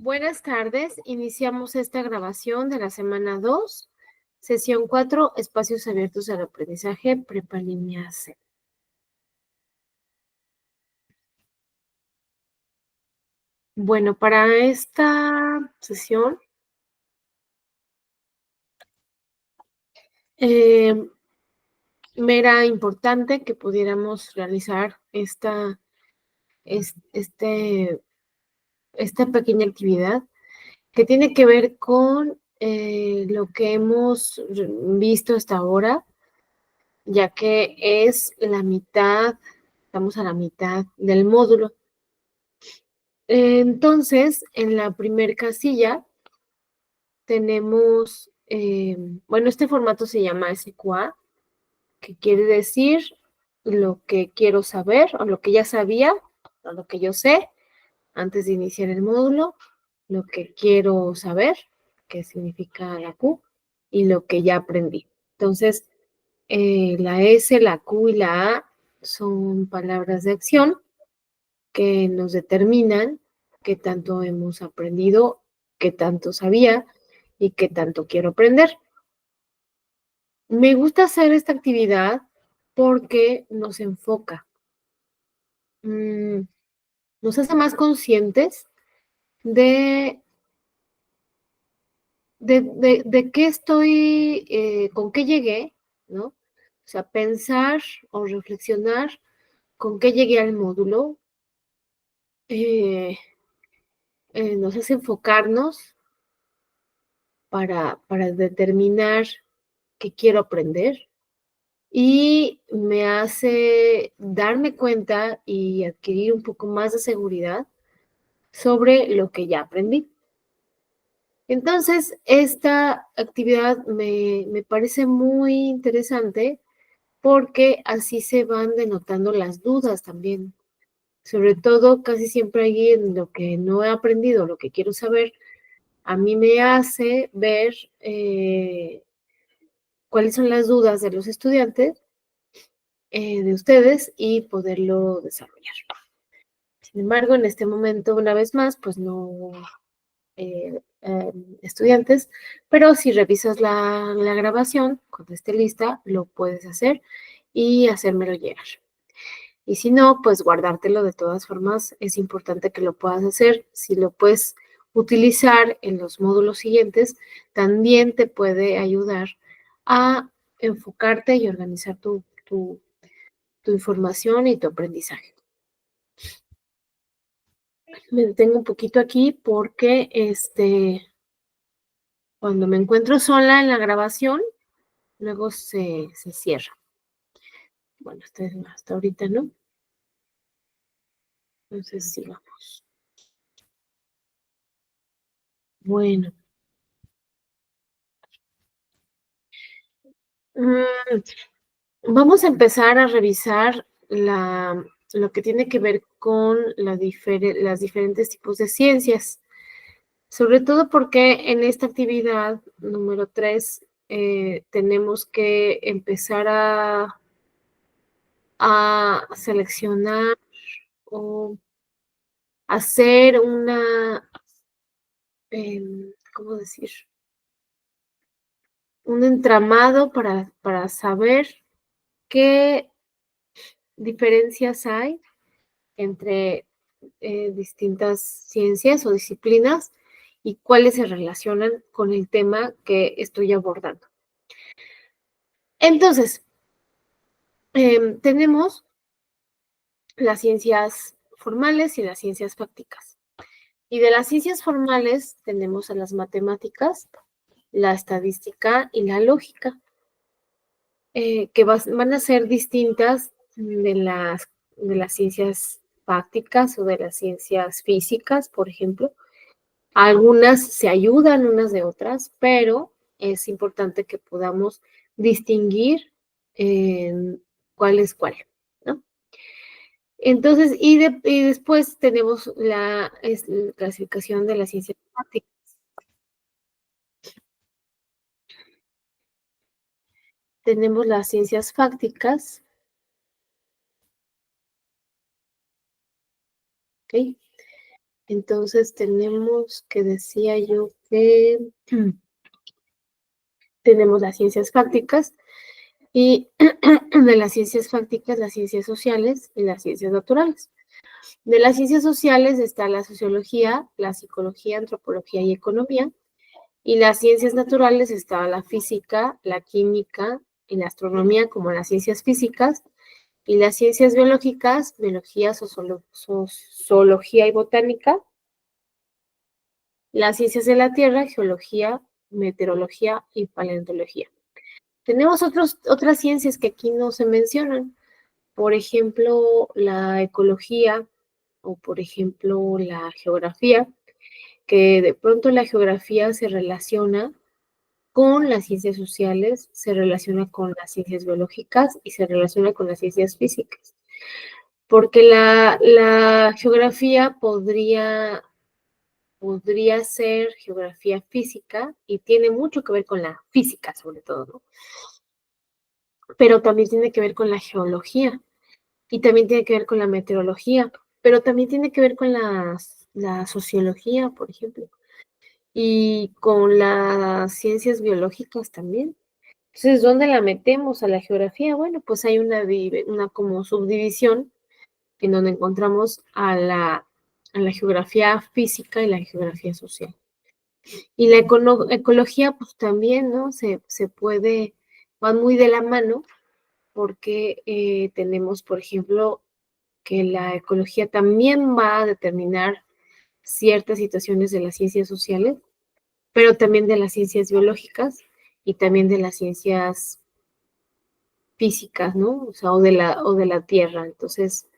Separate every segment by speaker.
Speaker 1: Buenas tardes, iniciamos esta grabación de la semana 2, sesión 4, espacios abiertos al aprendizaje, prepa línea C. Bueno, para esta sesión me era importante que pudiéramos realizar esta pequeña actividad que tiene que ver con lo que hemos visto hasta ahora, ya que es la mitad, estamos a la mitad del módulo. Entonces, en la primer casilla tenemos, bueno, este formato se llama SQA, que quiere decir lo que quiero saber o lo que ya sabía o lo que yo sé antes de iniciar el módulo, lo que quiero saber, que significa la Q, y lo que ya aprendí. Entonces, la S, la Q y la A son palabras de acción que nos determinan qué tanto hemos aprendido, qué tanto sabía y qué tanto quiero aprender. Me gusta hacer esta actividad porque nos enfoca, nos hace más conscientes de, de qué estoy, con qué llegué, ¿no? O sea, pensar o reflexionar con qué llegué al módulo, eh, nos hace enfocarnos para determinar qué quiero aprender y me hace darme cuenta y adquirir un poco más de seguridad sobre lo que ya aprendí. Entonces, esta actividad me parece muy interesante porque así se van denotando las dudas también. Sobre todo, casi siempre hay en lo que no he aprendido, lo que quiero saber, a mí me hace ver cuáles son las dudas de los estudiantes, de ustedes, y poderlo desarrollar. Sin embargo, en este momento, una vez más, pues no estudiantes, pero si revisas la grabación, cuando esté lista, lo puedes hacer y hacérmelo llegar. Y si no, pues guardártelo de todas formas, es importante que lo puedas hacer. Si lo puedes utilizar en los módulos siguientes, también te puede ayudar a enfocarte y organizar tu información y tu aprendizaje. Me detengo un poquito aquí porque cuando me encuentro sola en la grabación, luego se cierra. Bueno, hasta ahorita no. Entonces sigamos. Bueno. Vamos a empezar a revisar lo que tiene que ver con las diferentes tipos de ciencias, sobre todo porque en esta actividad número 3 tenemos que empezar a seleccionar o hacer ¿cómo decir? Un entramado para saber qué diferencias hay entre distintas ciencias o disciplinas y cuáles se relacionan con el tema que estoy abordando. Entonces, tenemos las ciencias formales y las ciencias prácticas. Y de las ciencias formales tenemos a las matemáticas, la estadística y la lógica, que van a ser distintas de las ciencias prácticas o de las ciencias físicas, por ejemplo. Algunas se ayudan unas de otras, pero es importante que podamos distinguir cuál es cuál, ¿no? Entonces, y después tenemos la clasificación de las ciencias prácticas. Tenemos las ciencias fácticas, ¿ok? Entonces tenemos que decía yo que tenemos las ciencias fácticas y de las ciencias fácticas, las ciencias sociales y las ciencias naturales. De las ciencias sociales está la sociología, la psicología, antropología y economía. Y las ciencias naturales está la física, la química y la astronomía como las ciencias físicas. Y las ciencias biológicas, biología, zoología y botánica. Las ciencias de la tierra, geología, meteorología y paleontología. Tenemos otras ciencias que aquí no se mencionan. Por ejemplo, la ecología o por ejemplo la geografía, que de pronto la geografía se relaciona con las ciencias sociales, se relaciona con las ciencias biológicas y se relaciona con las ciencias físicas. Porque la geografía podría ser geografía física y tiene mucho que ver con la física sobre todo, ¿no? Pero también tiene que ver con la geología y también tiene que ver con la meteorología, pero también tiene que ver con la sociología, por ejemplo, y con las ciencias biológicas también. Entonces, ¿dónde la metemos a la geografía? Bueno, pues hay una como subdivisión en donde encontramos a la geografía física y la geografía social. Y la ecología, pues también, ¿no? Se puede, van muy de la mano porque tenemos, por ejemplo, que la ecología también va a determinar ciertas situaciones de las ciencias sociales, pero también de las ciencias biológicas y también de las ciencias físicas, ¿no? O sea, o de la tierra. Entonces,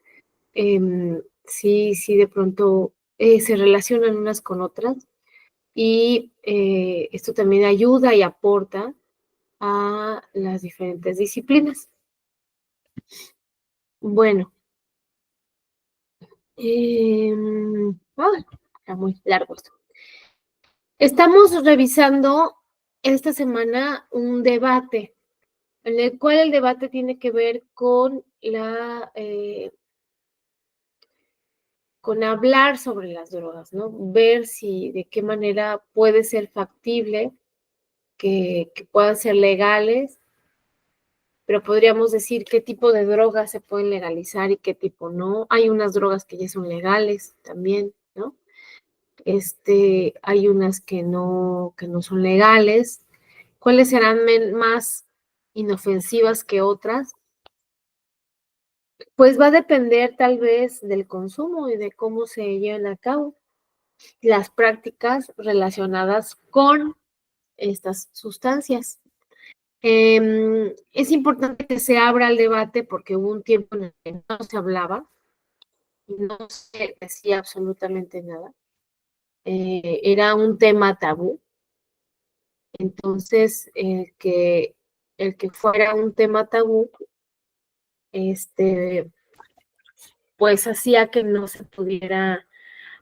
Speaker 1: sí, de pronto se relacionan unas con otras y esto también ayuda y aporta a las diferentes disciplinas. Bueno, está muy largo esto. Estamos revisando esta semana un debate, en el cual el debate tiene que ver con con hablar sobre las drogas, ¿no? Ver si de qué manera puede ser factible que puedan ser legales, pero podríamos decir qué tipo de drogas se pueden legalizar y qué tipo no. Hay unas drogas que ya son legales también, ¿no? Hay unas que no son legales. ¿Cuáles serán más inofensivas que otras? Pues va a depender tal vez del consumo y de cómo se lleven a cabo las prácticas relacionadas con estas sustancias. Es importante que se abra el debate porque hubo un tiempo en el que no se hablaba y no se decía absolutamente nada. Era un tema tabú. Entonces, el que fuera un tema tabú, este, pues hacía que no se pudiera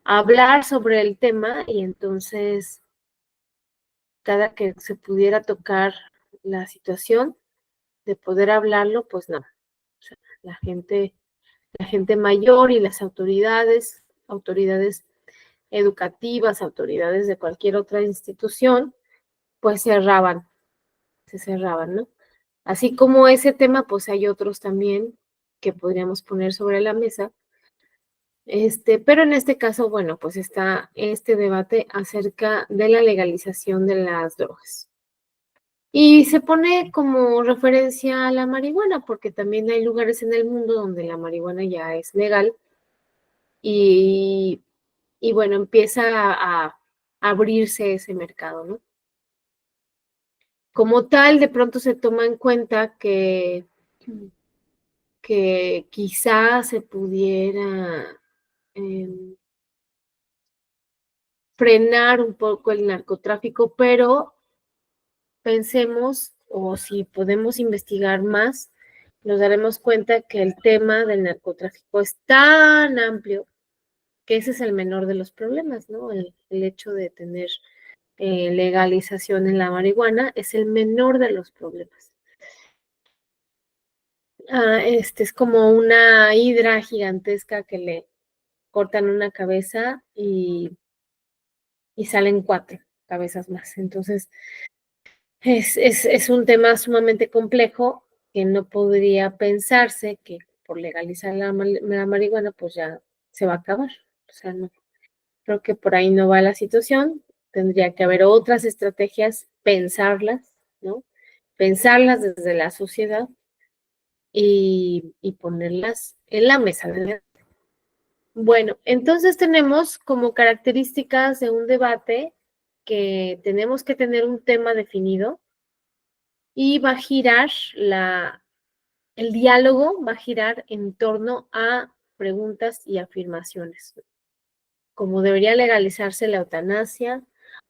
Speaker 1: hablar sobre el tema y entonces cada que se pudiera tocar la situación de poder hablarlo, pues no. O sea, la gente mayor y las autoridades educativas, autoridades de cualquier otra institución, pues se cerraban, ¿no? Así como ese tema, pues hay otros también que podríamos poner sobre la mesa. Pero en este caso, bueno, pues está este debate acerca de la legalización de las drogas. Y se pone como referencia a la marihuana, porque también hay lugares en el mundo donde la marihuana ya es legal y, y bueno, empieza a abrirse ese mercado, ¿no? Como tal, de pronto se toma en cuenta que quizá se pudiera frenar un poco el narcotráfico, pero pensemos o si podemos investigar más, nos daremos cuenta que el tema del narcotráfico es tan amplio que ese es el menor de los problemas, ¿no? El hecho de tener legalización en la marihuana es el menor de los problemas. Este es como una hidra gigantesca cortan una cabeza y salen 4 cabezas más. Entonces, es un tema sumamente complejo que no podría pensarse que por legalizar la marihuana, pues ya se va a acabar. O sea, no, creo que por ahí no va la situación. Tendría que haber otras estrategias, pensarlas, ¿no? Pensarlas desde la sociedad y ponerlas en la mesa de debate. Bueno, entonces tenemos como características de un debate que tenemos que tener un tema definido y va a girar el diálogo va a girar en torno a preguntas y afirmaciones, como debería legalizarse la eutanasia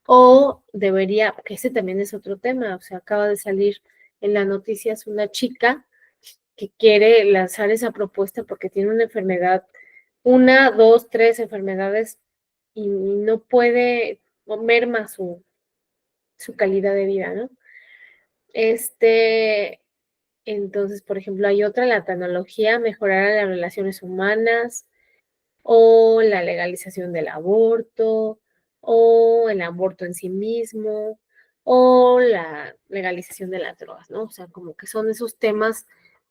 Speaker 1: o debería, que ese también es otro tema, o sea, acaba de salir en las noticias una chica que quiere lanzar esa propuesta porque tiene una enfermedad, 1, 2, 3 enfermedades y no puede, o merma su calidad de vida, ¿no? Entonces, por ejemplo, hay otra, la tecnología mejorará las relaciones humanas, o la legalización del aborto, o el aborto en sí mismo, o la legalización de las drogas, ¿no? O sea, como que son esos temas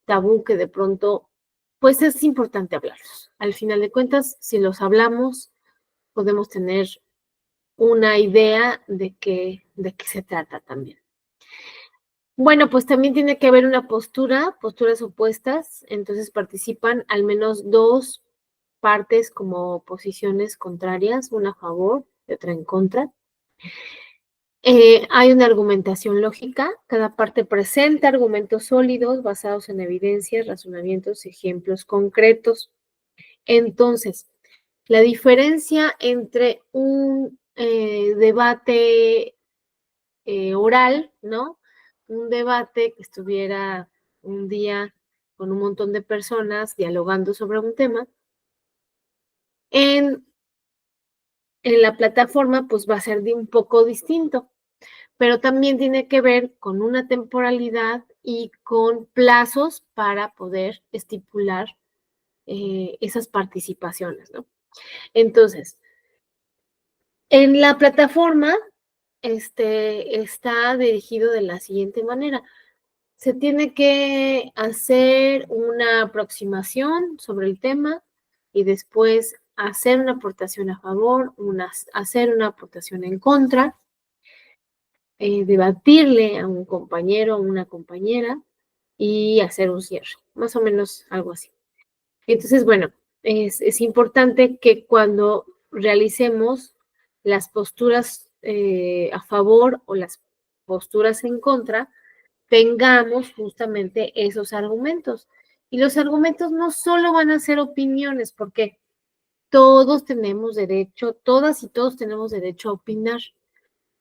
Speaker 1: tabú que de pronto, pues es importante hablarlos. Al final de cuentas, si los hablamos, podemos tener una idea de qué se trata también. Bueno, pues también tiene que haber una posturas opuestas, entonces participan al menos 2 partes como posiciones contrarias, una a favor y otra en contra. Hay una argumentación lógica, cada parte presenta argumentos sólidos basados en evidencias, razonamientos y ejemplos concretos. Entonces, la diferencia entre un debate oral, ¿no? Un debate que estuviera un día con un montón de personas dialogando sobre un tema. En la plataforma, pues va a ser de un poco distinto, pero también tiene que ver con una temporalidad y con plazos para poder estipular esas participaciones, ¿no? Entonces, en la plataforma está dirigido de la siguiente manera. Se tiene que hacer una aproximación sobre el tema y después hacer una aportación a favor, hacer una aportación en contra, debatirle a un compañero o una compañera y hacer un cierre, más o menos algo así. Entonces, bueno, es importante que cuando realicemos las posturas a favor o las posturas en contra, tengamos justamente esos argumentos. Y los argumentos no solo van a ser opiniones, porque todos tenemos derecho, todas y todos tenemos derecho a opinar.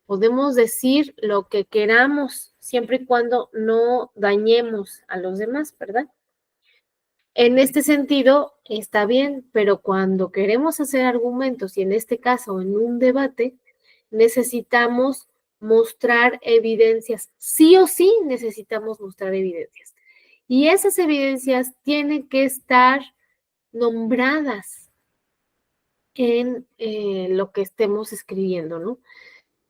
Speaker 1: Podemos decir lo que queramos, siempre y cuando no dañemos a los demás, ¿verdad? En este sentido, está bien, pero cuando queremos hacer argumentos, y en este caso en un debate, necesitamos mostrar evidencias. Sí o sí necesitamos mostrar evidencias. Y esas evidencias tienen que estar nombradas en lo que estemos escribiendo, ¿no?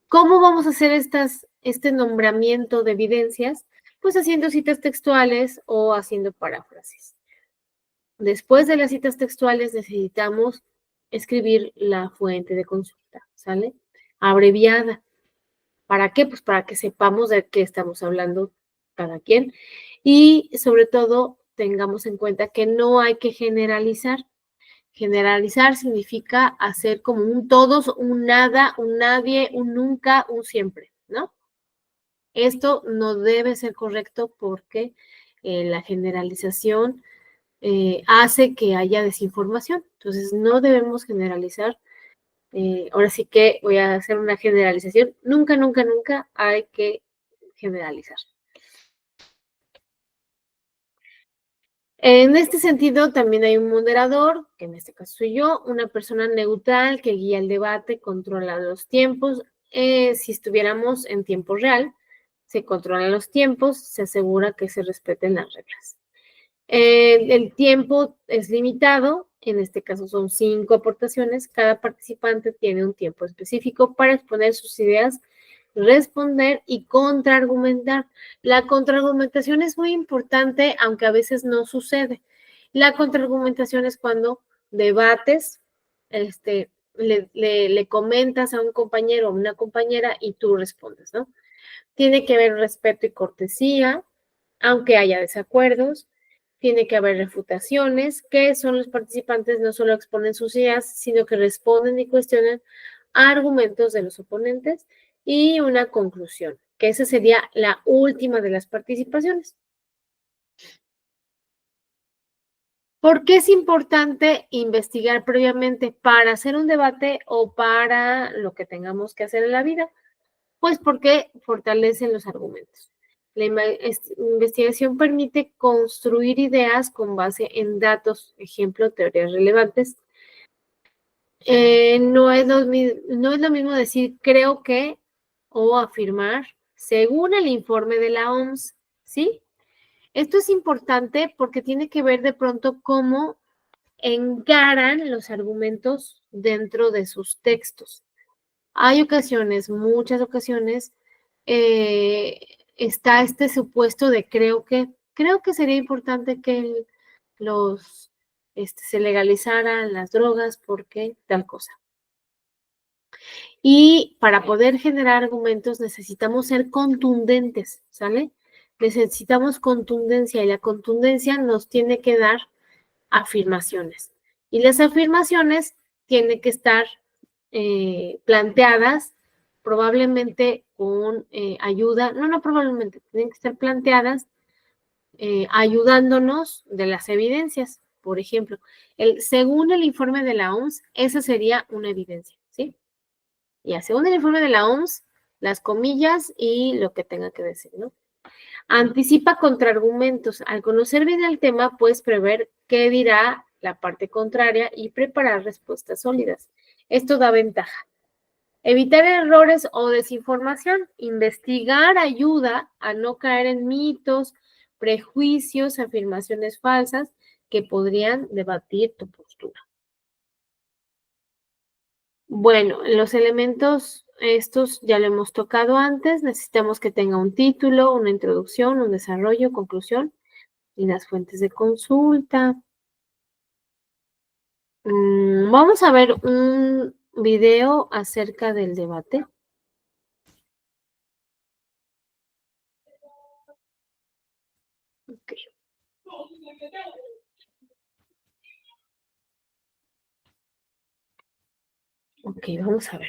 Speaker 1: ¿Cómo vamos a hacer este nombramiento de evidencias? Pues haciendo citas textuales o haciendo paráfrasis. Después de las citas textuales necesitamos escribir la fuente de consulta, ¿sale? Abreviada. ¿Para qué? Pues para que sepamos de qué estamos hablando cada quien y sobre todo tengamos en cuenta que no hay que generalizar. Generalizar significa hacer como un todos, un nada, un nadie, un nunca, un siempre, ¿no? Esto no debe ser correcto porque la generalización hace que haya desinformación. Entonces, no debemos generalizar. Ahora sí que voy a hacer una generalización. Nunca, nunca, nunca hay que generalizar. En este sentido, también hay un moderador, que en este caso soy yo, una persona neutral que guía el debate, controla los tiempos. Si estuviéramos en tiempo real, se controlan los tiempos, se asegura que se respeten las reglas. El tiempo es limitado, en este caso son 5 aportaciones, cada participante tiene un tiempo específico para exponer sus ideas, responder y contraargumentar. La contraargumentación es muy importante, aunque a veces no sucede. La contraargumentación es cuando debates, le comentas a un compañero o una compañera y tú respondes, ¿no? Tiene que haber respeto y cortesía, aunque haya desacuerdos. Tiene que haber refutaciones, que son los participantes no solo exponen sus ideas, sino que responden y cuestionan argumentos de los oponentes y una conclusión, que esa sería la última de las participaciones. ¿Por qué es importante investigar previamente para hacer un debate o para lo que tengamos que hacer en la vida? Pues porque fortalecen los argumentos. La investigación permite construir ideas con base en datos, ejemplo, teorías relevantes. No es lo mismo decir creo que o afirmar según el informe de la OMS, ¿sí? Esto es importante porque tiene que ver de pronto cómo encaran los argumentos dentro de sus textos. Hay ocasiones, muchas ocasiones, está este supuesto de creo que sería importante que se legalizaran las drogas porque tal cosa. Y para poder generar argumentos necesitamos ser contundentes, ¿sale? Necesitamos contundencia y la contundencia nos tiene que dar afirmaciones. Y las afirmaciones tienen que estar planteadas probablemente con ayuda, no probablemente, tienen que estar planteadas ayudándonos de las evidencias. Por ejemplo, según el informe de la OMS, esa sería una evidencia, ¿sí? Ya, según el informe de la OMS, las comillas y lo que tenga que decir, ¿no? Anticipa contraargumentos. Al conocer bien el tema, puedes prever qué dirá la parte contraria y preparar respuestas sólidas. Esto da ventaja. Evitar errores o desinformación. Investigar ayuda a no caer en mitos, prejuicios, afirmaciones falsas que podrían debatir tu postura. Bueno, los elementos, estos ya lo hemos tocado antes. Necesitamos que tenga un título, una introducción, un desarrollo, conclusión y las fuentes de consulta. Vamos a ver un video acerca del debate. Ok. Ok, vamos a ver.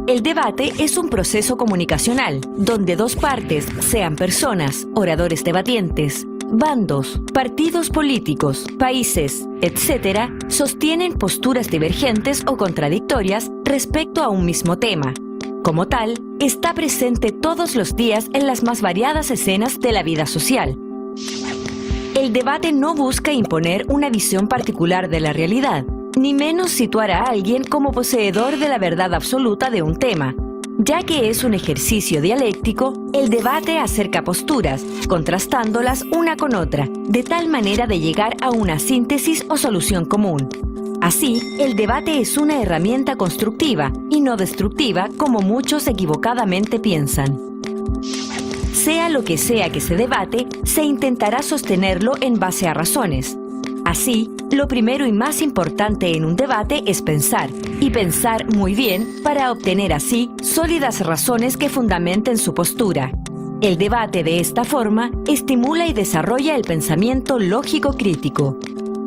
Speaker 2: El debate es un proceso comunicacional donde dos partes, sean personas, oradores debatientes, bandos, partidos políticos, países, etc., sostienen posturas divergentes o contradictorias respecto a un mismo tema. Como tal, está presente todos los días en las más variadas escenas de la vida social. El debate no busca imponer una visión particular de la realidad, ni menos situar a alguien como poseedor de la verdad absoluta de un tema. Ya que es un ejercicio dialéctico, el debate acerca posturas, contrastándolas una con otra, de tal manera de llegar a una síntesis o solución común. Así, el debate es una herramienta constructiva y no destructiva como muchos equivocadamente piensan. sea lo que sea que se debate, se intentará sostenerlo en base a razones. Así, lo primero y más importante en un debate es pensar, y pensar muy bien para obtener así sólidas razones que fundamenten su postura. El debate de esta forma estimula y desarrolla el pensamiento lógico crítico.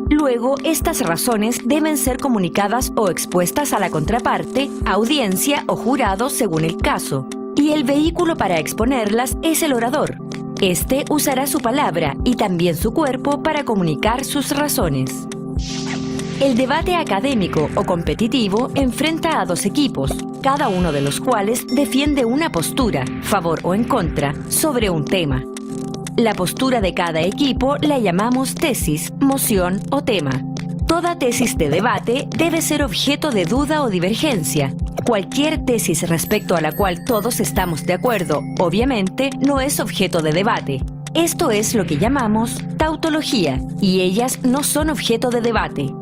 Speaker 2: Luego, estas razones deben ser comunicadas o expuestas a la contraparte, audiencia o jurado según el caso, y el vehículo para exponerlas es el orador. Este usará su palabra y también su cuerpo para comunicar sus razones. El debate académico o competitivo enfrenta a dos equipos, cada uno de los cuales defiende una postura, favor o en contra, sobre un tema. La postura de cada equipo la llamamos tesis, moción o tema. Toda tesis de debate debe ser objeto de duda o divergencia. Cualquier tesis respecto a la cual todos estamos de acuerdo, obviamente, no es objeto de debate. Esto es lo que llamamos tautología, y ellas no son objeto de debate.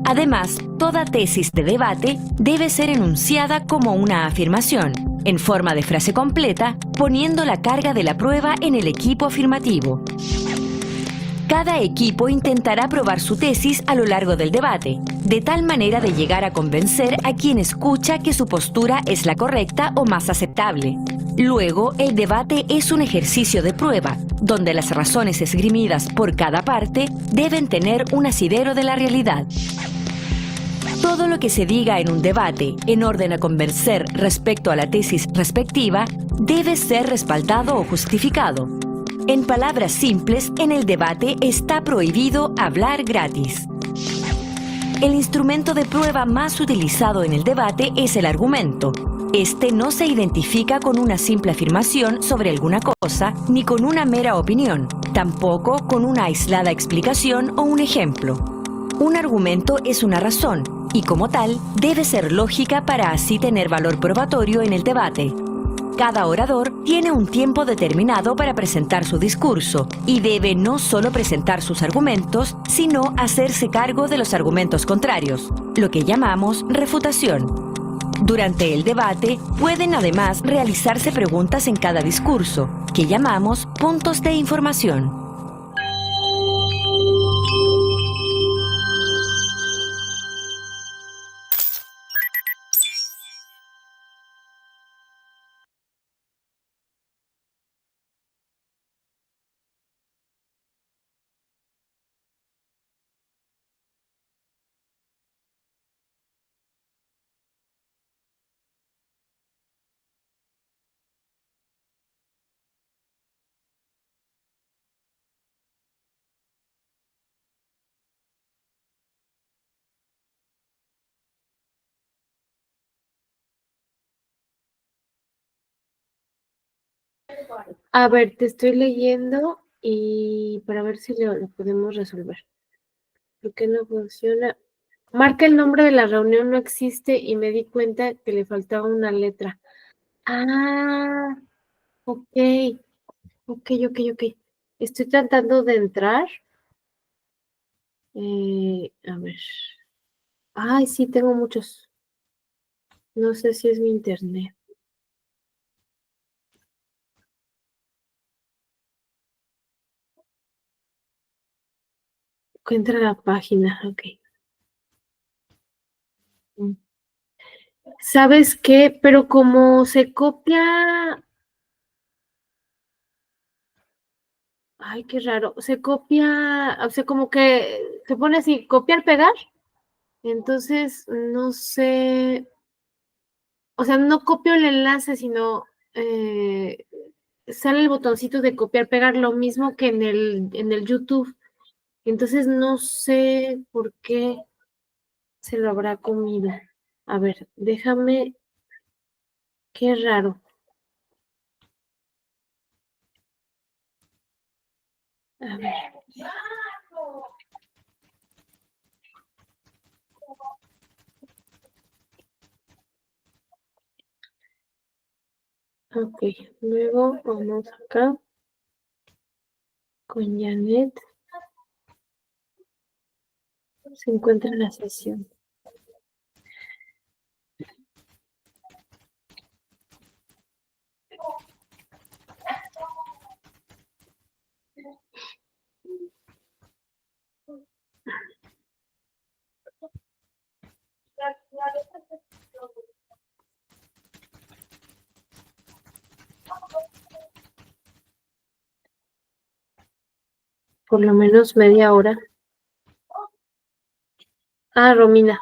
Speaker 2: Además, toda tesis de debate debe ser enunciada como una afirmación, en forma de frase completa, poniendo la carga de la prueba en el equipo afirmativo. Cada equipo intentará probar su tesis a lo largo del debate, de tal manera de llegar a convencer a quien escucha que su postura es la correcta o más aceptable. Luego, el debate es un ejercicio de prueba, donde las razones esgrimidas por cada parte deben tener un asidero de la realidad. Todo lo que se diga en un debate, en orden a convencer respecto a la tesis respectiva, debe ser respaldado o justificado. En palabras simples, en el debate está prohibido hablar gratis. El instrumento de prueba más utilizado en el debate es el argumento. Este no se identifica con una simple afirmación sobre alguna cosa, ni con una mera opinión, tampoco con una aislada explicación o un ejemplo. Un argumento es una razón, y como tal, debe ser lógica para así tener valor probatorio en el debate. Cada orador tiene un tiempo determinado para presentar su discurso, y debe no solo presentar sus argumentos, sino hacerse cargo de los argumentos contrarios, lo que llamamos refutación. Durante el debate, pueden además realizarse preguntas en cada discurso, que llamamos puntos de información.
Speaker 1: A ver, te estoy leyendo y para ver si lo podemos resolver. ¿Por qué no funciona? Marca el nombre de la reunión, no existe y me di cuenta que le faltaba una letra. Ah, ok, ok. Estoy tratando de entrar. A ver. Ay, sí, tengo muchos. No sé si es mi internet. Encuentra la página, ok. ¿Sabes qué? Pero como se copia. Ay, qué raro. Se copia, o sea, como que se pone así, copiar, pegar. Entonces, no sé. O sea, no copio el enlace, sino sale el botoncito de copiar, pegar, lo mismo que en el YouTube. Entonces, no sé por qué se lo habrá comido. A ver, déjame. Qué raro. A ver. Ok, luego vamos acá con Janet. Se encuentra en la sesión. Por lo menos media hora. Ah, Romina.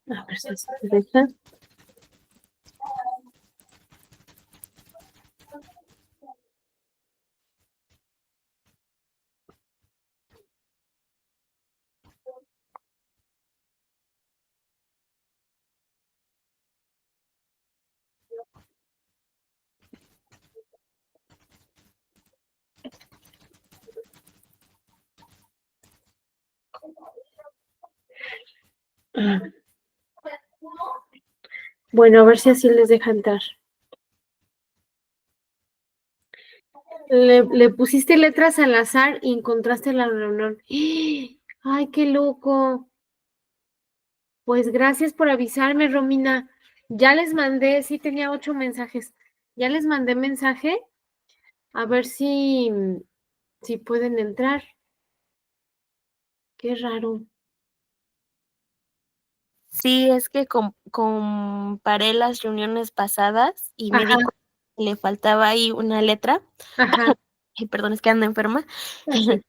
Speaker 1: A ver si se deja. Ah. Bueno, a ver si así les deja entrar. Le pusiste letras al azar y encontraste la reunión. ¡Ay, qué loco! Pues gracias por avisarme, Romina. Ya les mandé, sí tenía 8 mensajes. Ya les mandé mensaje a ver si pueden entrar. Qué raro.
Speaker 3: Sí, es que comparé las reuniones pasadas y me di
Speaker 1: Ajá,
Speaker 3: cuenta que le faltaba ahí una letra.
Speaker 1: ajá,
Speaker 3: Ay, perdón, es que ando enferma.
Speaker 1: así.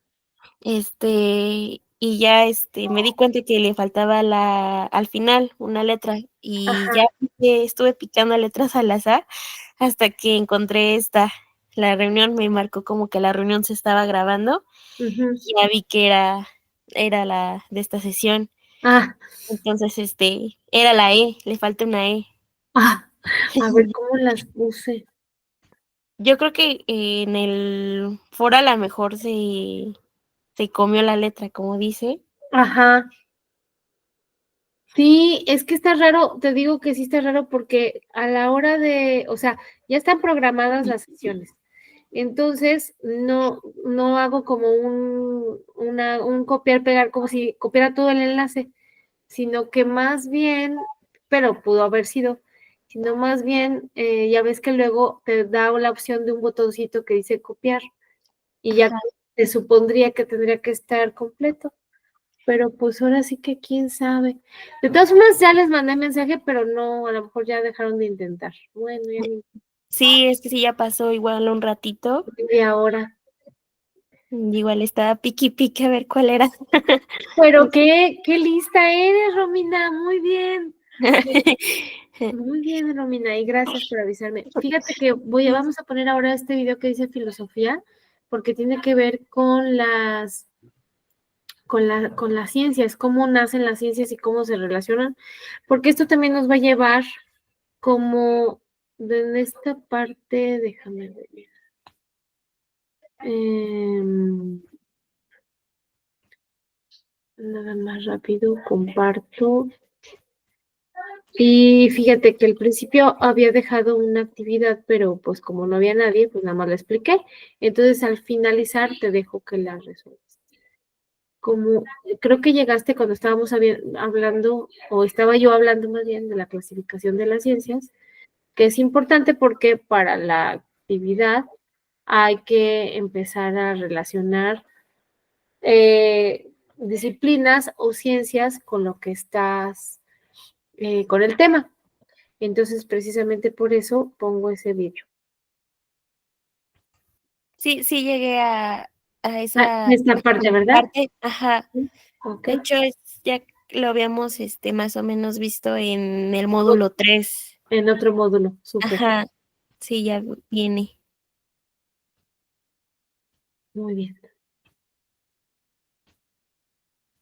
Speaker 3: Y ya, me di cuenta que le faltaba al final una letra y
Speaker 1: Ajá.
Speaker 3: ya estuve picando letras al azar hasta que encontré esta. La reunión me marcó como que la reunión se estaba grabando
Speaker 1: Ujú.
Speaker 3: y ya vi que era la de esta sesión.
Speaker 1: Ah,
Speaker 3: Entonces, era la E, le falta una E.
Speaker 1: ah, a ver cómo las puse.
Speaker 3: Yo creo que en el foro a la mejor se comió la letra, como dice.
Speaker 1: Ajá. Sí, es que está raro, te digo que sí está raro porque a la hora de, o sea, ya están programadas las sesiones. Entonces, no hago como un copiar, pegar, como si copiara todo el enlace, sino que más bien, pero pudo haber sido, sino más bien, ya ves que luego te da la opción de un botoncito que dice copiar y ya
Speaker 3: Ajá.
Speaker 1: te supondría que tendría que estar completo. Pero pues ahora sí que quién sabe. De todas formas, ya les mandé mensaje, pero no, a lo mejor ya dejaron de intentar. Bueno, ya ni
Speaker 3: Sí, es que sí, ya pasó igual un ratito.
Speaker 1: media hora.
Speaker 3: Igual estaba piqui piqui a ver cuál era.
Speaker 1: Pero qué lista eres, Romina. Muy bien. Muy bien, Romina, y gracias por avisarme. Fíjate que vamos a poner ahora este video que dice filosofía, porque tiene que ver con con las ciencias, cómo nacen las ciencias y cómo se relacionan, porque esto también nos va a llevar como en esta parte, déjame ver. Nada más rápido, comparto. Y fíjate que al principio había dejado una actividad, pero pues como no había nadie, pues nada más la expliqué. Entonces al finalizar te dejo que la resuelvas. Como creo que llegaste cuando estábamos hablando, o estaba yo hablando más bien de la clasificación de las ciencias, que es importante porque para la actividad hay que empezar a relacionar disciplinas o ciencias con lo que estás, con el tema. Entonces, precisamente por eso pongo ese vídeo.
Speaker 3: Sí, sí llegué a
Speaker 1: Ah,
Speaker 3: esa
Speaker 1: esta parte, ¿verdad?
Speaker 3: parte. Ajá.
Speaker 1: Sí. Ok.
Speaker 3: De hecho, ya lo habíamos más o menos visto en el módulo 3.
Speaker 1: En otro módulo, súper.
Speaker 3: Ajá. Sí, ya viene.
Speaker 1: Muy bien.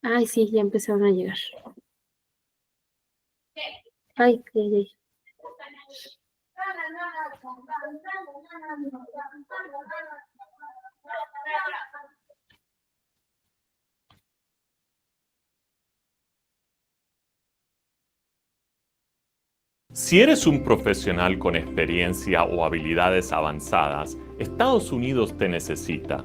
Speaker 1: Ay, sí, ya empezaron a llegar. Ay, ay, ay.
Speaker 4: Si eres un profesional con experiencia o habilidades avanzadas, Estados Unidos te necesita.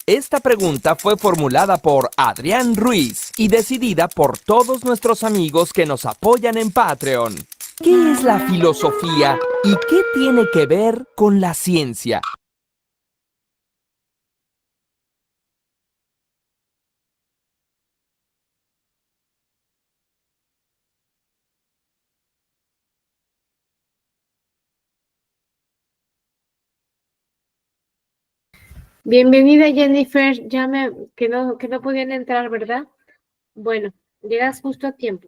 Speaker 5: Esta pregunta fue formulada por Adrián Ruiz y decidida por todos nuestros amigos que nos apoyan en Patreon. ¿Qué es la filosofía y qué tiene que ver con la ciencia?
Speaker 1: Bienvenida, Jennifer. Que no podían entrar, ¿verdad? Bueno, llegas justo a tiempo.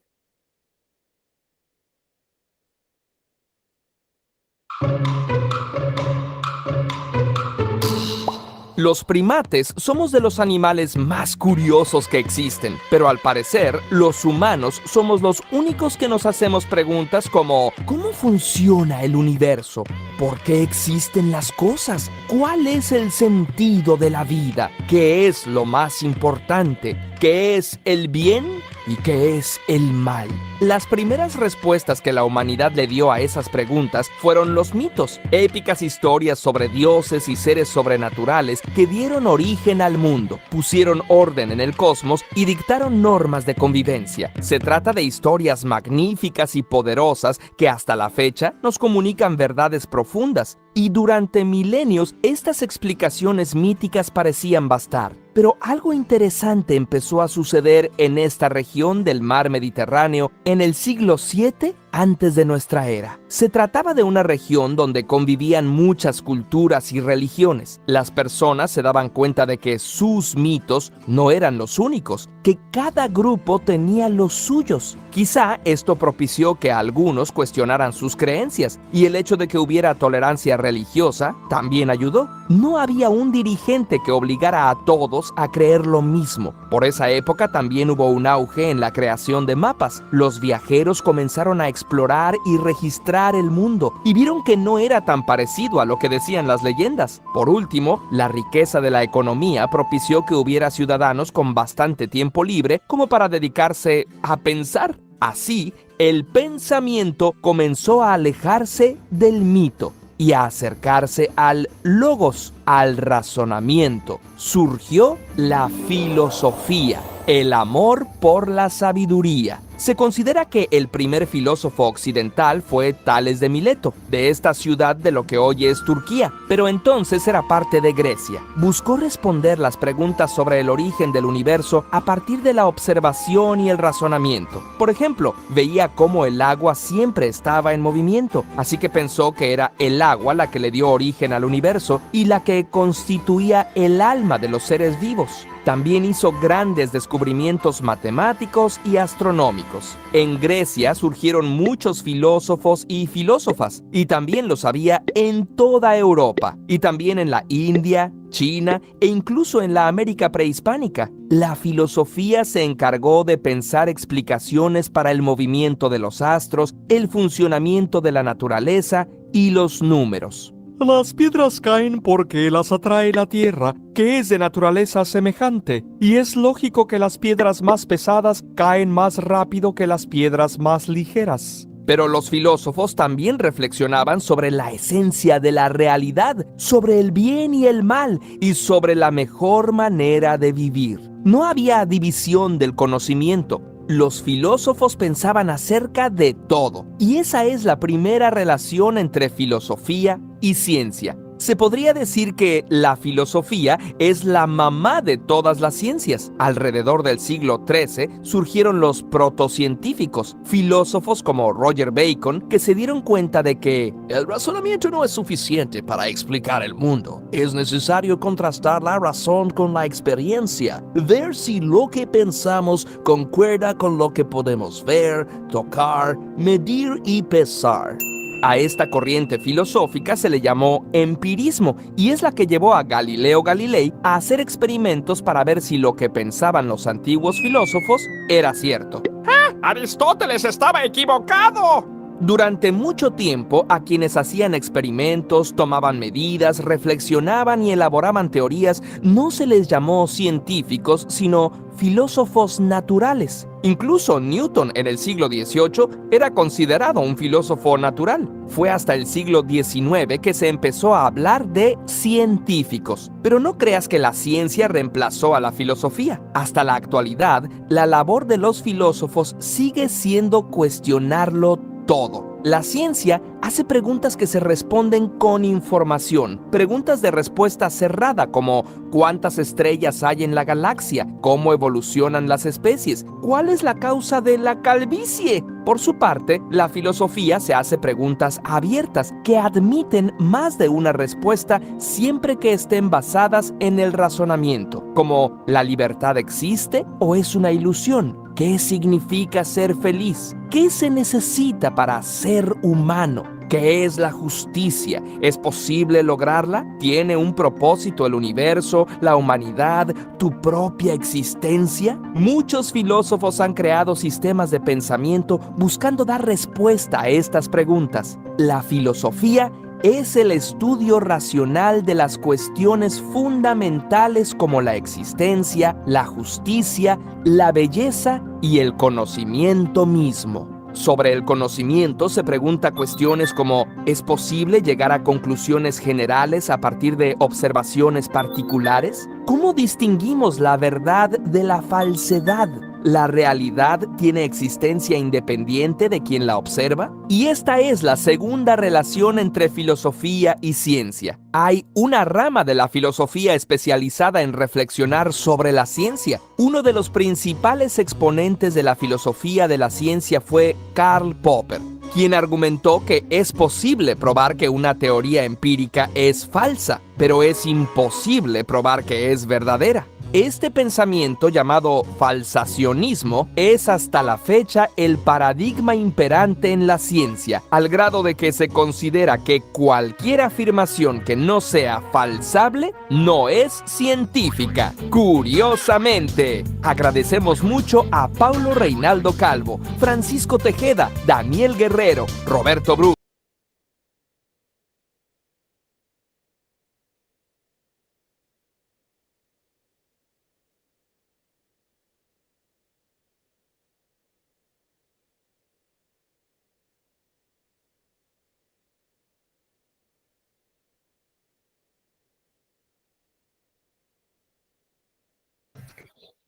Speaker 5: Los primates somos de los animales más curiosos que existen, pero al parecer, los humanos somos los únicos que nos hacemos preguntas como ¿cómo funciona el universo? ¿Por qué existen las cosas? ¿Cuál es el sentido de la vida? ¿Qué es lo más importante? ¿Qué es el bien y qué es el mal? Las primeras respuestas que la humanidad le dio a esas preguntas fueron los mitos, épicas historias sobre dioses y seres sobrenaturales que dieron origen al mundo, pusieron orden en el cosmos y dictaron normas de convivencia. Se trata de historias magníficas y poderosas que hasta la fecha nos comunican verdades profundas, y durante milenios estas explicaciones míticas parecían bastar. Pero algo interesante empezó a suceder en esta región del mar Mediterráneo en el siglo VII antes de nuestra era. Se trataba de una región donde convivían muchas culturas y religiones. Las personas se daban cuenta de que sus mitos no eran los únicos, que cada grupo tenía los suyos. Quizá esto propició que algunos cuestionaran sus creencias, y el hecho de que hubiera tolerancia religiosa también ayudó. No había un dirigente que obligara a todos a creer lo mismo. Por esa época también hubo un auge en la creación de mapas. Los viajeros comenzaron a explorar y registrar el mundo y vieron que no era tan parecido a lo que decían las leyendas. Por último, la riqueza de la economía propició que hubiera ciudadanos con bastante tiempo libre como para dedicarse a pensar. Así, el pensamiento comenzó a alejarse del mito y a acercarse al logos, al razonamiento. Surgió la filosofía, el amor por la sabiduría. Se considera que el primer filósofo occidental fue Tales de Mileto, de esta ciudad de lo que hoy es Turquía, pero entonces era parte de Grecia. Buscó responder las preguntas sobre el origen del universo a partir de la observación y el razonamiento. Por ejemplo, veía cómo el agua siempre estaba en movimiento, así que pensó que era el agua la que le dio origen al universo y la que constituía el alma de los seres vivos. También hizo grandes descubrimientos matemáticos y astronómicos. En Grecia surgieron muchos filósofos y filósofas, y también los había en toda Europa, y también en la India, China e incluso en la América prehispánica. La filosofía se encargó de pensar explicaciones para el movimiento de los astros, el funcionamiento de la naturaleza y los números. Las piedras caen porque las atrae la tierra, que es de naturaleza semejante, y es lógico que las piedras más pesadas caen más rápido que las piedras más ligeras. Pero los filósofos también reflexionaban sobre la esencia de la realidad, sobre el bien y el mal, y sobre la mejor manera de vivir. No había división del conocimiento. Los filósofos pensaban acerca de todo, y esa es la primera relación entre filosofía y ciencia. Se podría decir que la filosofía es la mamá de todas las ciencias. Alrededor del siglo XIII surgieron los protocientíficos, filósofos como Roger Bacon, que se dieron cuenta de que el razonamiento no es suficiente para explicar el mundo. Es necesario contrastar la razón con la experiencia, ver si lo que pensamos concuerda con lo que podemos ver, tocar, medir y pesar. A esta corriente filosófica se le llamó empirismo y es la que llevó a Galileo Galilei a hacer experimentos para ver si lo que pensaban los antiguos filósofos era cierto.
Speaker 6: ¡Ah! ¡Aristóteles estaba equivocado!
Speaker 5: Durante mucho tiempo, a quienes hacían experimentos, tomaban medidas, reflexionaban y elaboraban teorías, no se les llamó científicos, sino filósofos naturales. Incluso Newton en el siglo XVIII era considerado un filósofo natural. Fue hasta el siglo XIX que se empezó a hablar de científicos. Pero no creas que la ciencia reemplazó a la filosofía. Hasta la actualidad, la labor de los filósofos sigue siendo cuestionarlo todo. La ciencia hace preguntas que se responden con información, preguntas de respuesta cerrada como ¿cuántas estrellas hay en la galaxia? ¿Cómo evolucionan las especies? ¿Cuál es la causa de la calvicie? Por su parte, la filosofía se hace preguntas abiertas que admiten más de una respuesta siempre que estén basadas en el razonamiento, como ¿la libertad existe o es una ilusión? ¿Qué significa ser feliz? ¿Qué se necesita para ser humano? ¿Qué es la justicia? ¿Es posible lograrla? ¿Tiene un propósito el universo, la humanidad, tu propia existencia? Muchos filósofos han creado sistemas de pensamiento buscando dar respuesta a estas preguntas. La filosofía es el estudio racional de las cuestiones fundamentales como la existencia, la justicia, la belleza y el conocimiento mismo. Sobre el conocimiento se pregunta cuestiones como ¿es posible llegar a conclusiones generales a partir de observaciones particulares? ¿Cómo distinguimos la verdad de la falsedad? ¿La realidad tiene existencia independiente de quien la observa? Y esta es la segunda relación entre filosofía y ciencia. Hay una rama de la filosofía especializada en reflexionar sobre la ciencia. Uno de los principales exponentes de la filosofía de la ciencia fue Karl Popper, quien argumentó que es posible probar que una teoría empírica es falsa, pero es imposible probar que es verdadera. Este pensamiento, llamado falsacionismo, es hasta la fecha el paradigma imperante en la ciencia, al grado de que se considera que cualquier afirmación que no sea falsable no es científica. Curiosamente, agradecemos mucho a Paulo Reinaldo Calvo, Francisco Tejeda, Daniel Guerrero, Roberto Bru.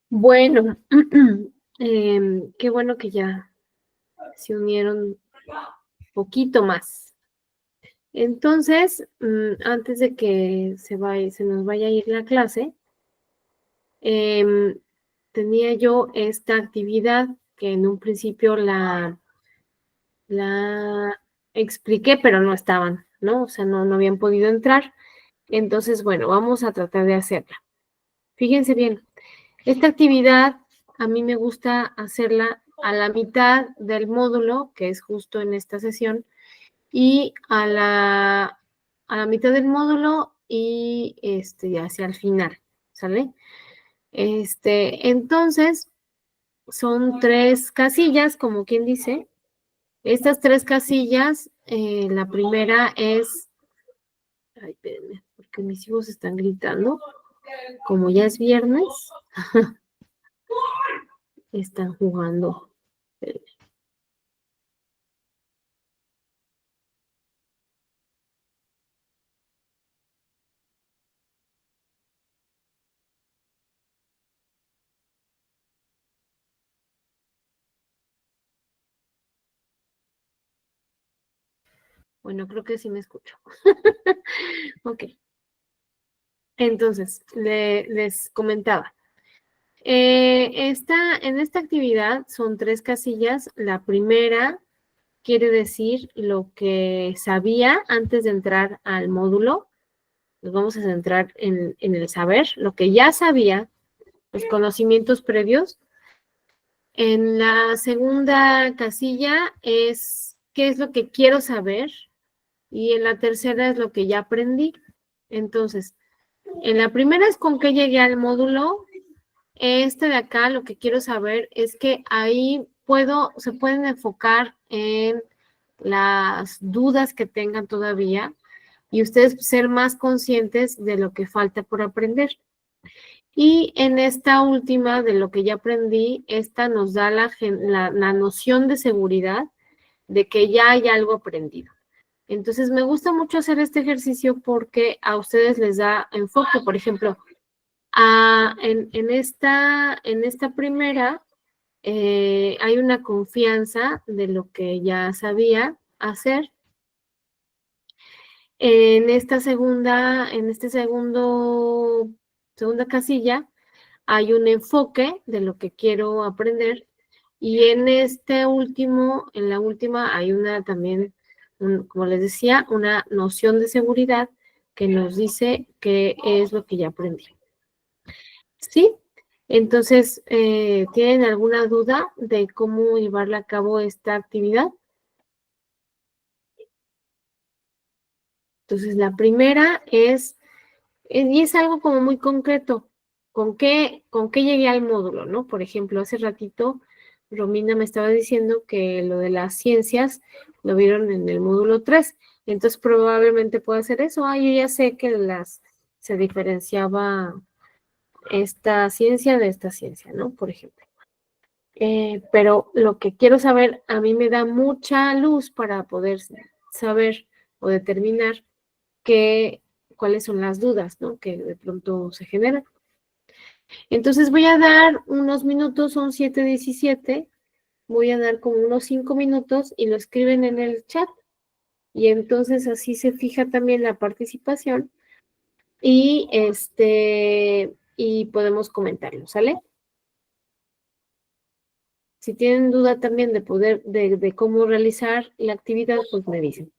Speaker 1: Bueno, qué bueno que ya se unieron un poquito más. Entonces, antes de que se nos vaya a ir la clase, tenía yo esta actividad que en un principio la expliqué, pero no estaban, ¿no? O sea, no habían podido entrar. Entonces, bueno, vamos a tratar de hacerla. Fíjense bien, esta actividad a mí me gusta hacerla a la mitad del módulo, que es justo en esta sesión, y a la mitad del módulo y hacia el final, ¿sale? Entonces, son 3 casillas, como quien dice. Estas 3 casillas, la primera es, ay, espérenme, porque mis hijos están gritando, como ya es viernes, están jugando. Espérenme. Bueno, creo que sí me escucho. Ok. Entonces, les comentaba. En esta actividad son 3 casillas. La primera quiere decir lo que sabía antes de entrar al módulo. Nos vamos a centrar en el saber, lo que ya sabía, los conocimientos previos. En la segunda casilla es qué es lo que quiero saber. Y en la tercera es lo que ya aprendí. Entonces, en la primera es con qué llegué al módulo. De acá, lo que quiero saber es que ahí se pueden enfocar en las dudas que tengan todavía y ustedes ser más conscientes de lo que falta por aprender. Y en esta última, de lo que ya aprendí, esta nos da la noción de seguridad de que ya hay algo aprendido. Entonces, me gusta mucho hacer este ejercicio porque a ustedes les da enfoque. Por ejemplo, en esta primera hay una confianza de lo que ya sabía hacer. En esta segunda casilla, hay un enfoque de lo que quiero aprender. Y en en la última, hay también, como les decía, una noción de seguridad que nos dice qué es lo que ya aprendí. ¿Sí? Entonces, ¿tienen alguna duda de cómo llevarla a cabo esta actividad? Entonces, la primera y es algo como muy concreto, ¿con qué llegué al módulo, no? Por ejemplo, hace ratito Romina me estaba diciendo que lo de las ciencias lo vieron en el módulo 3, entonces probablemente pueda hacer eso. Yo ya sé que se diferenciaba esta ciencia de esta ciencia, ¿no? Por ejemplo. Pero lo que quiero saber, a mí me da mucha luz para poder saber o determinar cuáles son las dudas, ¿no? Que de pronto se generan. Entonces voy a dar unos minutos, son 7:17, voy a dar como unos 5 minutos y lo escriben en el chat. Y entonces así se fija también la participación y y podemos comentarlo, ¿sale? Si tienen duda también de cómo realizar la actividad, pues me dicen.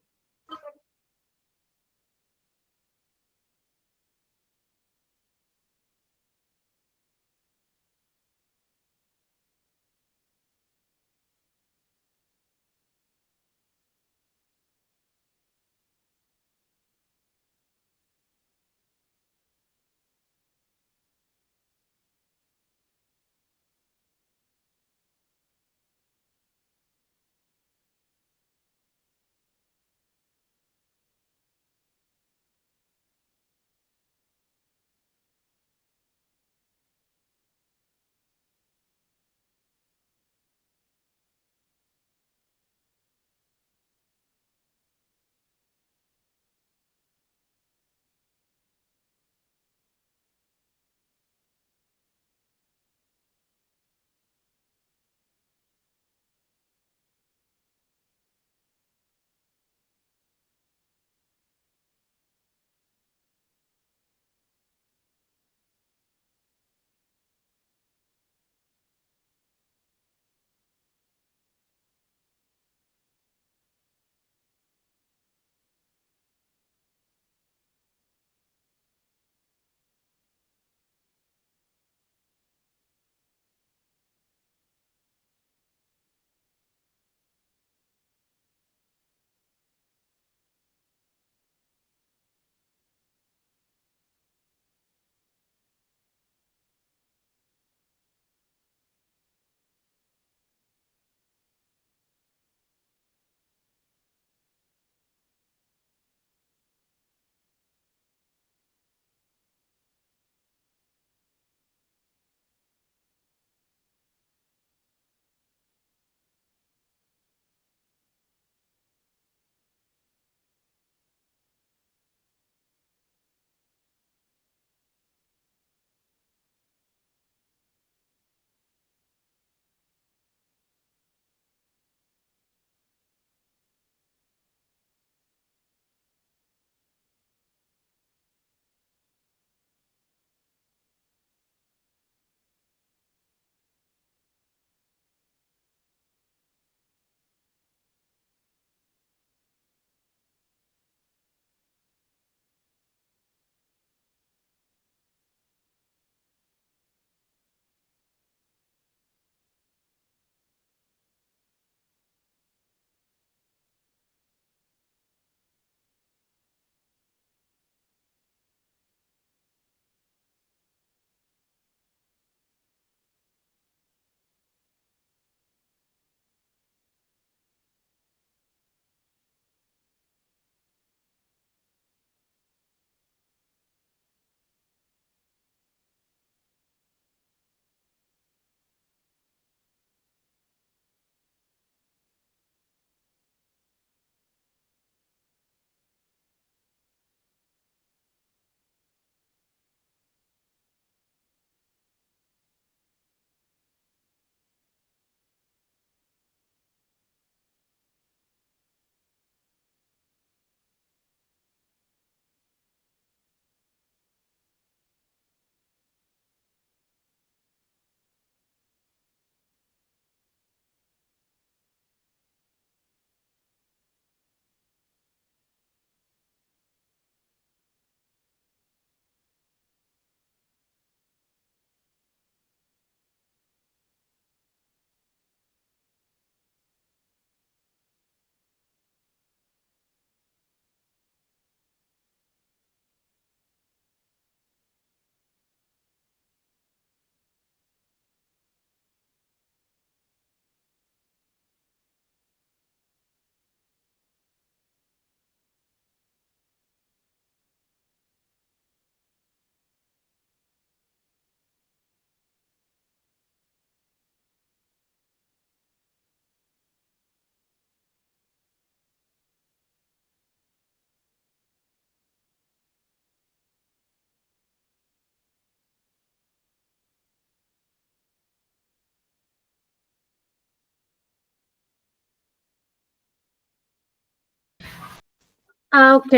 Speaker 1: Ok,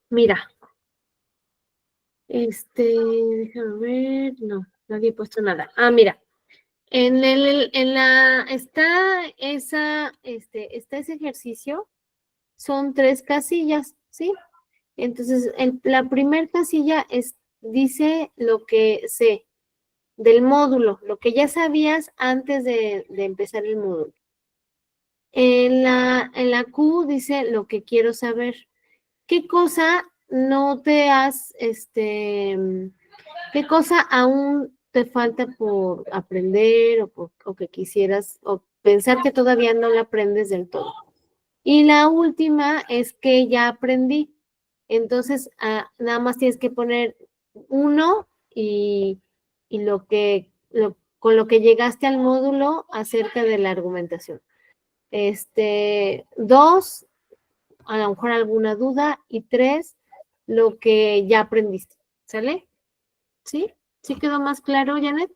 Speaker 1: mira, déjame ver, no, nadie ha puesto nada. Mira, está ese ejercicio, son 3 casillas, ¿sí? Entonces, la primer casilla dice lo que sé del módulo, lo que ya sabías antes de empezar el módulo. En la Q dice lo que quiero saber. ¿Qué cosa no te has, qué cosa aún te falta por aprender o que quisieras, o pensar que todavía no la aprendes del todo? Y la última es que ya aprendí. Entonces, nada más tienes que poner uno y con lo que llegaste al módulo acerca de la argumentación. Dos, a lo mejor alguna duda, y tres, lo que ya aprendiste. ¿Sale? ¿Sí? ¿Sí quedó más claro, Janet?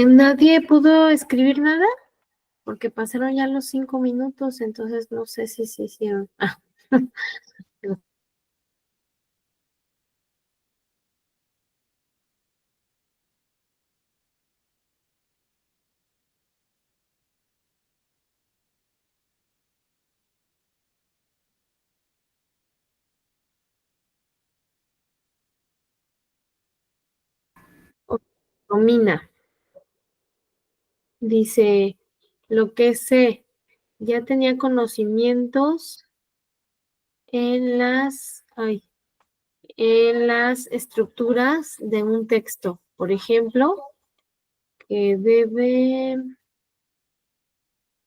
Speaker 1: ¿Nadie pudo escribir nada? porque pasaron ya los 5 minutos, entonces no sé si se hicieron. Romina dice, lo que sé, ya tenía conocimientos en las estructuras de un texto. Por ejemplo, que debe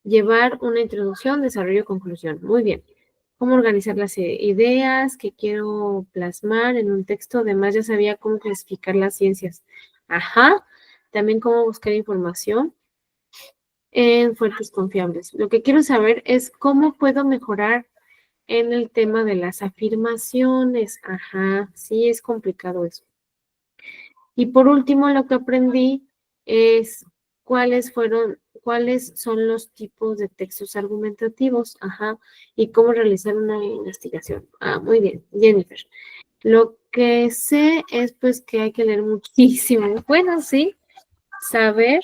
Speaker 1: llevar una introducción, desarrollo, conclusión. Muy bien. Cómo organizar las ideas que quiero plasmar en un texto. Además, ya sabía cómo clasificar las ciencias. Ajá. También cómo buscar información en fuentes confiables. Lo que quiero saber es cómo puedo mejorar en el tema de las afirmaciones. Ajá, sí es complicado eso. Y por último, lo que aprendí es cuáles son los tipos de textos argumentativos, ajá, y cómo realizar una investigación. Ah, muy bien, Jennifer. Lo que sé es pues que hay que leer muchísimo. Bueno, sí, saber,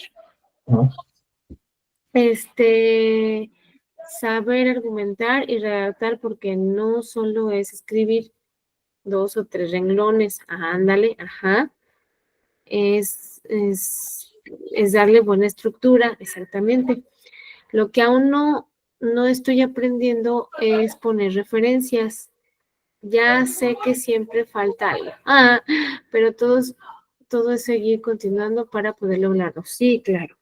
Speaker 1: saber argumentar y redactar, porque no solo es escribir 2 o 3 renglones, ándale, ajá, es darle buena estructura, exactamente. Lo que aún no estoy aprendiendo es poner referencias. Ya sé que siempre falta algo. Ah, pero todo es seguir continuando para poder lograrlo. Sí, claro.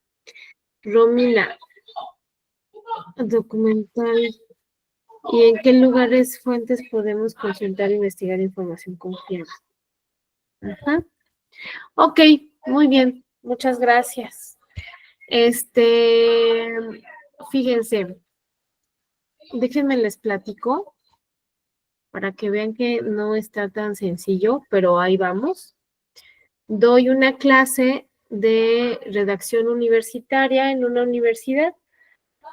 Speaker 1: Romina, documental. ¿Y en qué lugares, fuentes podemos consultar e investigar información confiable? Ajá. Ok, muy bien. Muchas gracias. Fíjense, déjenme les platico para que vean que no está tan sencillo, pero ahí vamos. Doy una clase de redacción universitaria en una universidad,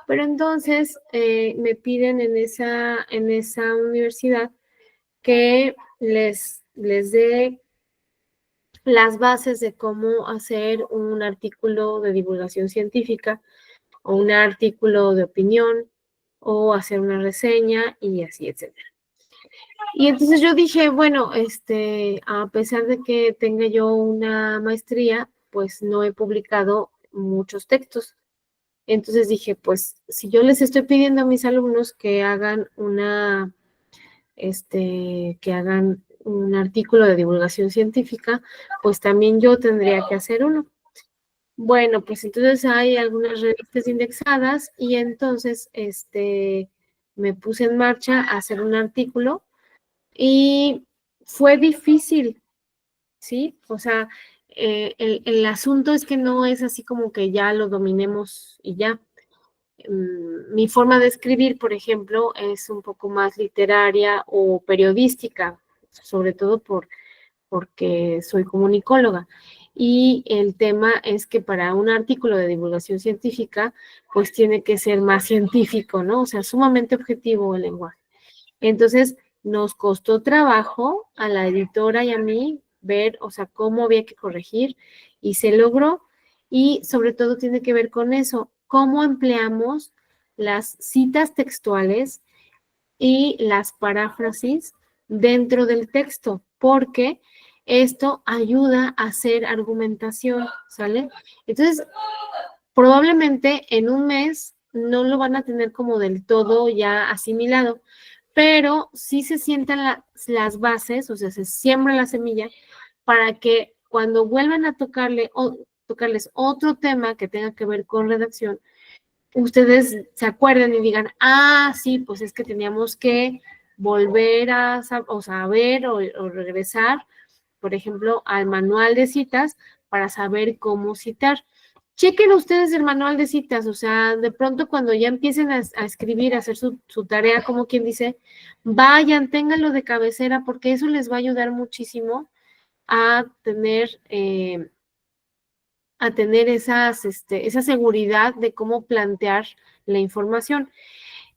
Speaker 1: pero entonces me piden en esa universidad que les dé las bases de cómo hacer un artículo de divulgación científica o un artículo de opinión o hacer una reseña y así, etcétera. Y entonces yo dije, bueno, a pesar de que tenga yo una maestría, pues no he publicado muchos textos. Entonces dije, pues si yo les estoy pidiendo a mis alumnos que hagan que hagan un artículo de divulgación científica, pues también yo tendría que hacer uno. Bueno, pues entonces hay algunas revistas indexadas y entonces me puse en marcha a hacer un artículo y fue difícil, ¿sí? O sea, el asunto es que no es así como que ya lo dominemos y ya. Mi forma de escribir, por ejemplo, es un poco más literaria o periodística, sobre todo porque soy comunicóloga. Y el tema es que para un artículo de divulgación científica, pues tiene que ser más científico, ¿no? O sea, sumamente objetivo el lenguaje. Entonces, nos costó trabajo a la editora y a mí ver, o sea, cómo había que corregir y se logró. Y sobre todo tiene que ver con eso, cómo empleamos las citas textuales y las paráfrasis dentro del texto, porque esto ayuda a hacer argumentación, ¿sale? Entonces, probablemente en un mes no lo van a tener como del todo ya asimilado, pero sí se sientan las bases, o sea, se siembra la semilla para que cuando vuelvan a tocarles otro tema que tenga que ver con redacción, ustedes se acuerden y digan, ah, sí, pues es que teníamos que volver a saber o regresar, por ejemplo, al manual de citas para saber cómo citar. Chequen ustedes el manual de citas, o sea, de pronto cuando ya empiecen a escribir, a hacer su tarea, como quien dice, vayan, ténganlo de cabecera, porque eso les va a ayudar muchísimo a tener a tener esa seguridad de cómo plantear la información.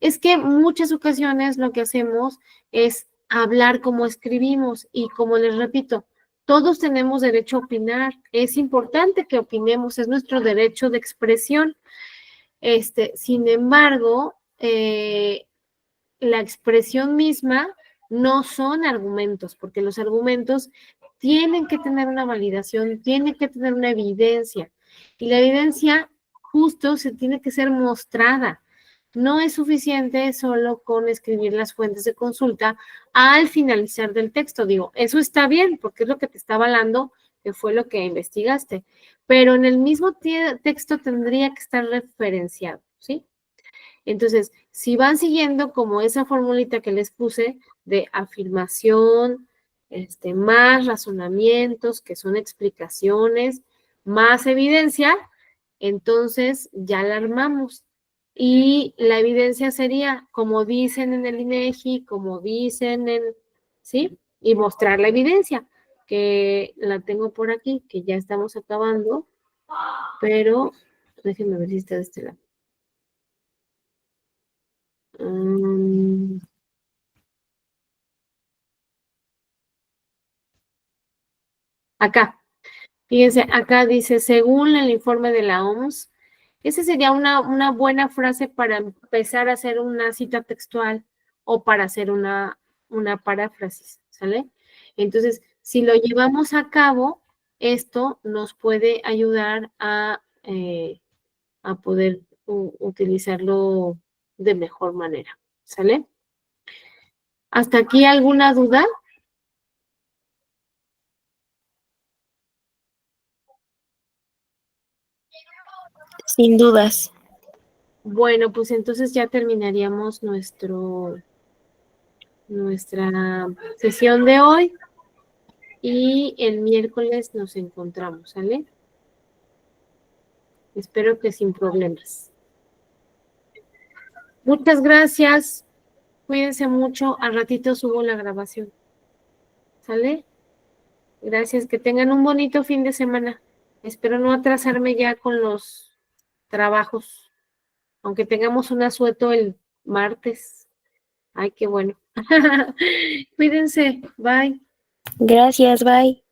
Speaker 1: Es que muchas ocasiones lo que hacemos es hablar como escribimos y como les repito, todos tenemos derecho a opinar, es importante que opinemos, es nuestro derecho de expresión. Sin embargo, la expresión misma no son argumentos, porque los argumentos tienen que tener una validación, tienen que tener una evidencia, y la evidencia justo se tiene que ser mostrada. No es suficiente solo con escribir las fuentes de consulta al finalizar del texto. Digo, eso está bien porque es lo que te está avalando, que fue lo que investigaste, pero en el mismo texto tendría que estar referenciado, ¿sí? Entonces, si van siguiendo como esa formulita que les puse de afirmación, más razonamientos, que son explicaciones, más evidencia, entonces ya la armamos. Y la evidencia sería, como dicen en el INEGI, como dicen ¿sí? Y mostrar la evidencia, que la tengo por aquí, que ya estamos acabando, pero déjenme ver si está de este lado. Acá, fíjense, acá dice, según el informe de la OMS, esa sería una buena frase para empezar a hacer una cita textual o para hacer una paráfrasis, ¿sale? Entonces, si lo llevamos a cabo, esto nos puede ayudar a poder utilizarlo de mejor manera, ¿sale? ¿Hasta aquí alguna duda?
Speaker 3: Sin dudas.
Speaker 1: Bueno, pues entonces ya terminaríamos nuestra sesión de hoy y el miércoles nos encontramos, ¿sale? Espero que sin problemas. Muchas gracias. Cuídense mucho. Al ratito subo la grabación. ¿Sale? Gracias. Que tengan un bonito fin de semana. Espero no atrasarme ya con los trabajos, aunque tengamos un asueto el martes. Ay, qué bueno. Cuídense. Bye.
Speaker 3: Gracias, bye.